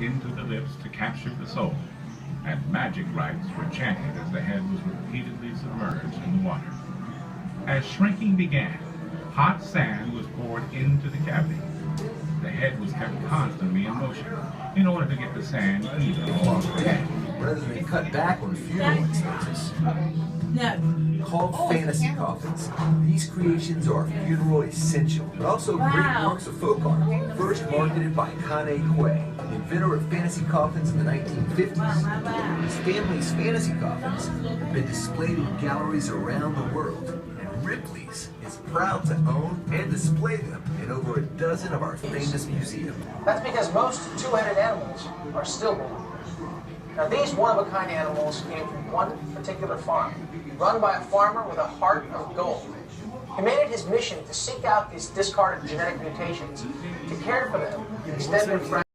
into the lips to capture the soul, and magic rites were chanted as the head was repeatedly submerged in the water. As shrinking began, hot sand was poured into the cavity. The head was kept constantly in motion in order to get the sand even along the head. Rather than cut back on funeral expenses. Called fantasy coffins, these creations are funeral essential, but also great works of folk art. First marketed by Kane Quay, the inventor of fantasy coffins in the 1950s. His family's fantasy coffins have been displayed in galleries around the world, and Ripley's is proud to own and display them in over a dozen of our famous museums. That's because most two-headed animals are stillborn. Now these one-of-a-kind animals came from one particular farm, run by a farmer with a heart of gold. He made it his mission to seek out these discarded genetic mutations, to care for them, and extend their